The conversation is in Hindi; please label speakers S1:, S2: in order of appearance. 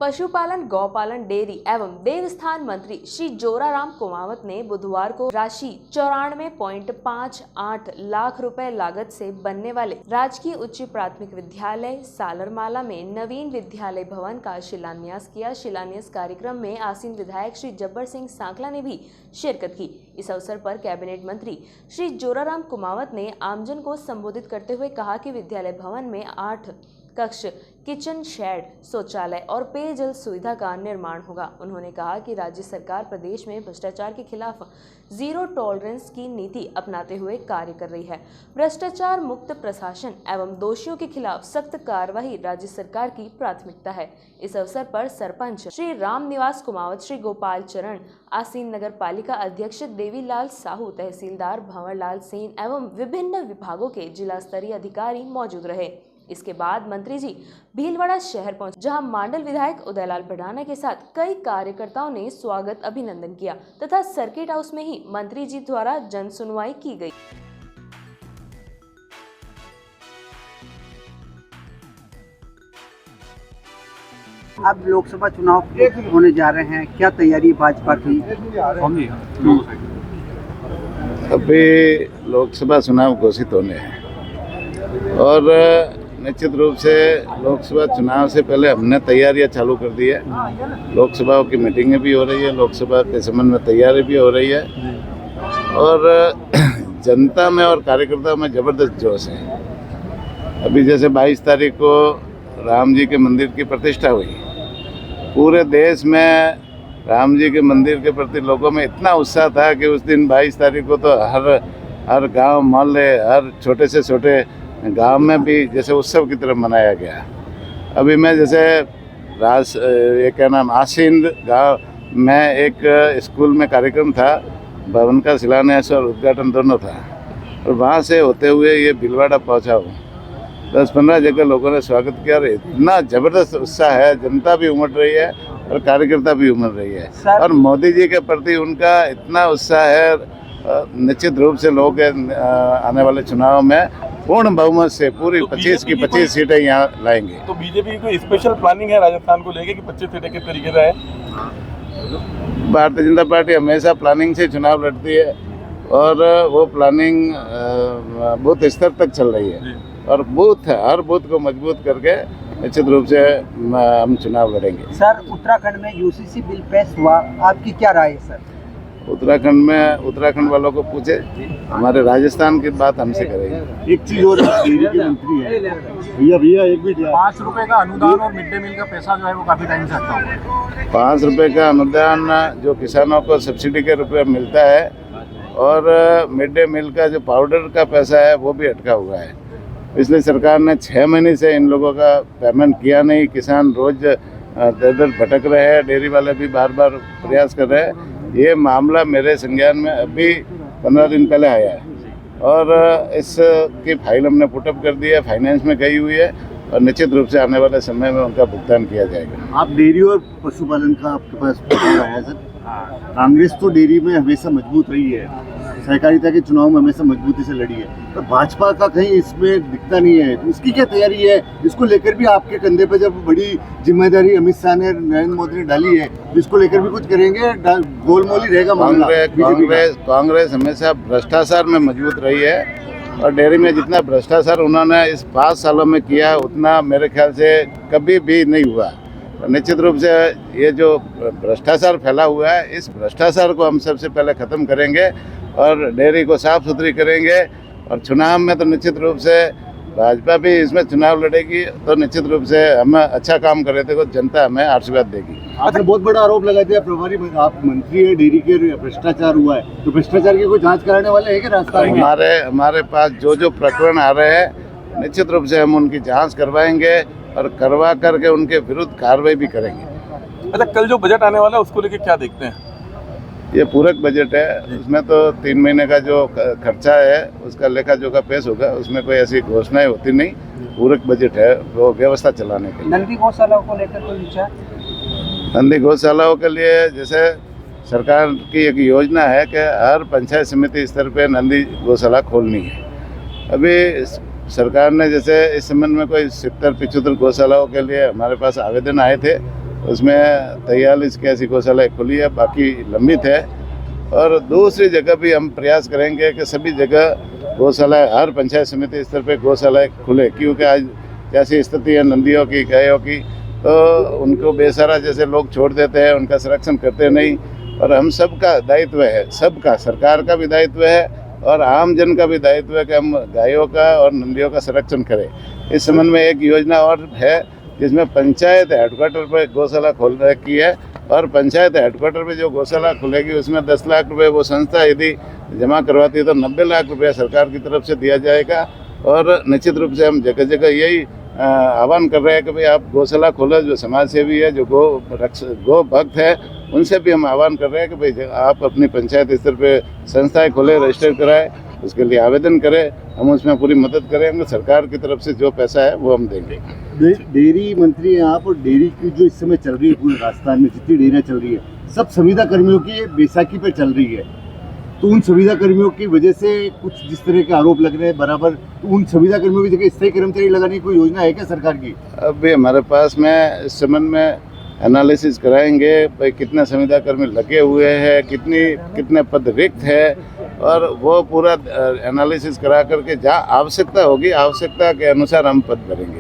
S1: पशुपालन, गौपालन, डेयरी एवं देवस्थान मंत्री श्री जोराराम कुमावत ने बुधवार को राशि 94.58 लाख रुपए लागत से बनने वाले राजकीय उच्च प्राथमिक विद्यालय सालरमाला में नवीन विद्यालय भवन का शिलान्यास किया। शिलान्यास कार्यक्रम में आसीन विधायक श्री जब्बर सिंह सांकला ने भी शिरकत की। इस अवसर पर कैबिनेट मंत्री श्री जोराराम कुमावत ने आमजन को संबोधित करते हुए कहा कि विद्यालय भवन में 8 कक्ष, किचन शेड, शौचालय और पेयजल सुविधा का निर्माण होगा। उन्होंने कहा कि राज्य सरकार प्रदेश में भ्रष्टाचार के खिलाफ जीरो टॉलरेंस की नीति अपनाते हुए कार्य कर रही है। भ्रष्टाचार मुक्त प्रशासन एवं दोषियों के खिलाफ सख्त कार्रवाई राज्य सरकार की प्राथमिकता है। इस अवसर पर सरपंच श्री रामनिवास कुमावत, श्री गोपाल चरण, आसीन नगर पालिका अध्यक्ष देवीलाल साहू, तहसीलदार भंवरलाल सेन एवं विभिन्न विभागों के जिला स्तरीय अधिकारी मौजूद रहे। इसके बाद मंत्री जी भीलवाड़ा शहर पहुंचे, जहां मांडल विधायक उदयलाल भड़ाना के साथ कई कार्यकर्ताओं ने स्वागत अभिनंदन किया तथा सर्किट हाउस में ही मंत्री जी द्वारा जन सुनवाई की गई।
S2: अब लोकसभा चुनाव होने जा रहे हैं, क्या तैयारी भाजपा की?
S3: अभी लोकसभा चुनाव घोषित होने हैं और निश्चित रूप से लोकसभा चुनाव से पहले हमने तैयारियां चालू कर दी है। लोकसभा की मीटिंगें भी हो रही है, लोकसभा के संबंध में तैयारी भी हो रही है और जनता में और कार्यकर्ताओं में ज़बरदस्त जोश है। अभी जैसे 22 तारीख को राम जी के मंदिर की प्रतिष्ठा हुई, पूरे देश में राम जी के मंदिर के प्रति लोगों में इतना उत्साह था कि उस दिन 22 तारीख को तो हर गांव, मोहल्ले, हर छोटे से छोटे गांव में भी जैसे उत्सव की तरह मनाया गया। अभी मैं जैसे ये क्या नाम आसीन गांव में एक स्कूल में कार्यक्रम था, भवन का शिलान्यास और उद्घाटन दोनों था और वहाँ से होते हुए ये भीलवाड़ा पहुँचा हूँ। 10-15 जगह लोगों ने स्वागत किया और इतना ज़बरदस्त उत्साह है, जनता भी उमड़ रही है और कार्यकर्ता भी उमड़ रही है और मोदी जी के प्रति उनका इतना उत्साह है। निश्चित रूप से लोग आने वाले चुनाव में पूर्ण बहुमत से पूरी 25 की 25 सीटें यहाँ लाएंगे।
S4: तो बीजेपी की कोई स्पेशल प्लानिंग है राजस्थान को लेके कि 25 सीटें किस तरीके से है?
S3: भारतीय जनता पार्टी हमेशा प्लानिंग से चुनाव लड़ती है और वो प्लानिंग बूथ स्तर तक चल रही है और हर बूथ को मजबूत करके निश्चित रूप से हम चुनाव लड़ेंगे।
S2: सर, उत्तराखंड में यूसीसी बिल पेश हुआ, आपकी क्या राय है सर?
S3: उत्तराखंड वालों को पूछे, हमारे राजस्थान की बात हमसे करेंगे।
S5: एक चीज और, डेयरी के मंत्री है भैया एक भी
S4: 5 रुपए का अनुदान और मिड डे मील का पैसा जो है वो काफी टाइम से अटका हुआ है।
S3: 5 रुपए का अनुदान जो किसानों को सब्सिडी के रूप में मिलता है और मिड डे मील का जो पाउडर का पैसा है वो भी अटका हुआ है। पिछली सरकार ने 6 महीने से इन लोगों का पेमेंट किया नहीं। किसान रोज दर भटक रहे हैं, डेयरी वाले भी बार बार प्रयास कर रहे हैं। ये मामला मेरे संज्ञान में अभी 15 दिन पहले आया है और इसकी फाइल हमने पुटअप कर दी है, फाइनेंस में गई हुई है और निश्चित रूप से आने वाले समय में उनका भुगतान किया जाएगा।
S5: आप डेयरी और पशुपालन का आपके पास प्रभाव आया सर। कांग्रेस तो डेयरी में हमेशा मजबूत रही है, सहकारिता के चुनाव में हमेशा मजबूती से लड़ी है, पर भाजपा का कहीं इसमें दिखता नहीं है। तो इसकी क्या तैयारी है? इसको लेकर भी आपके कंधे पे जब बड़ी जिम्मेदारी अमित शाह ने, नरेंद्र मोदी ने डाली है, तो इसको लेकर भी कुछ करेंगे? गोलमोल ही रहेगा मामला?
S3: कांग्रेस हमेशा भ्रष्टाचार में मजबूत रही है और डेयरी में जितना भ्रष्टाचार उन्होंने इस 5 सालों में किया उतना मेरे ख्याल से कभी भी नहीं हुआ। निश्चित रूप से ये जो भ्रष्टाचार फैला हुआ है, इस भ्रष्टाचार को हम सबसे पहले ख़त्म करेंगे और डेयरी को साफ सुथरी करेंगे और चुनाव में तो निश्चित रूप से भाजपा भी इसमें चुनाव लड़ेगी तो निश्चित रूप से हम अच्छा काम कर रहे थे तो जनता हमें आशीर्वाद देगी।
S5: आपने बहुत बड़ा आरोप लगा दिया, प्रभारी आप मंत्री है, डेयरी के भ्रष्टाचार हुआ है, तो भ्रष्टाचार की कोई जाँच कराने वाले है क्या राजस्थान में?
S3: हमारे पास जो प्रकरण आ रहे हैं निश्चित रूप से हम उनकी जाँच करवाएंगे और करवा करके उनके विरुद्ध कार्रवाई भी करेंगे।
S4: अच्छा, कल जो बजट आने वाला है उसको लेके क्या देखते हैं?
S3: ये पूरक बजट है, उसमें तो 3 महीने का जो खर्चा है उसका लेखा जोखा पेश होगा, उसमें कोई ऐसी घोषणाएं होती नहीं। पूरक बजट है वो व्यवस्था चलाने के लिए।
S2: नंदी गौशालाओं को लेकर कोई विचार?
S3: नंदी गौशालाओं के लिए जैसे सरकार की एक योजना है कि हर पंचायत समिति स्तर पे नंदी गौशाला खोलनी है। अभी सरकार ने जैसे इस संबंध में कोई 70-75 गौशालाओं के लिए हमारे पास आवेदन आए थे, उसमें 43 की ऐसी गौशाला खुली है, बाकी लंबित है। और दूसरी जगह भी हम प्रयास करेंगे कि सभी जगह गौशाला, हर पंचायत समिति स्तर पे गौशालाएँ खुले, क्योंकि आज जैसी स्थिति है नंदियों की, गायों की, तो उनको बेसहारा जैसे लोग छोड़ देते हैं, उनका संरक्षण करते नहीं। और हम सबका दायित्व है, सबका, सरकार का भी दायित्व है और आम जन का भी दायित्व है कि हम गायों का और नंदियों का संरक्षण करें। इस संबंध में एक योजना और है जिसमें पंचायत हेडक्वार्टर पर गौशाला खोल रखी है और पंचायत हेडक्वार्टर पे जो गौशाला खुलेगी उसमें 10 लाख रुपए वो संस्था यदि जमा करवाती है तो 90 लाख रुपया सरकार की तरफ से दिया जाएगा। और निश्चित रूप से हम जगह जगह यही आह्वान कर रहे हैं कि भाई आप गौशाला खोलो। जो समाज सेवी है, जो गो भक्त है, उनसे भी हम आह्वान कर रहे हैं कि भाई आप अपनी पंचायत स्तर पे संस्थाएं खोलें, रजिस्टर कराएं, उसके लिए आवेदन करें, हम उसमें पूरी मदद करेंगे। सरकार की तरफ से जो पैसा है वो हम देंगे।
S5: डेयरी मंत्री हैं आप, और डेयरी की जो इस समय चल रही है पूरे राजस्थान में जितनी डेयरियाँ चल रही है, सब संविदा कर्मियों की बैसाखी पर चल रही है। तो उन संविदा कर्मियों की वजह से कुछ जिस तरह के आरोप लग रहे हैं बराबर, तो उन संविदा कर्मियों की जगह स्थायी कर्मचारी लगाने की कोई योजना है क्या सरकार की?
S3: अभी हमारे पास में इस संबंध में एनालिसिस कराएंगे भाई कितने संविदा कर्मी लगे हुए हैं, कितने पद रिक्त है, और वो पूरा एनालिसिस करा करके जहाँ आवश्यकता होगी, आवश्यकता के अनुसार हम पद भरेंगे।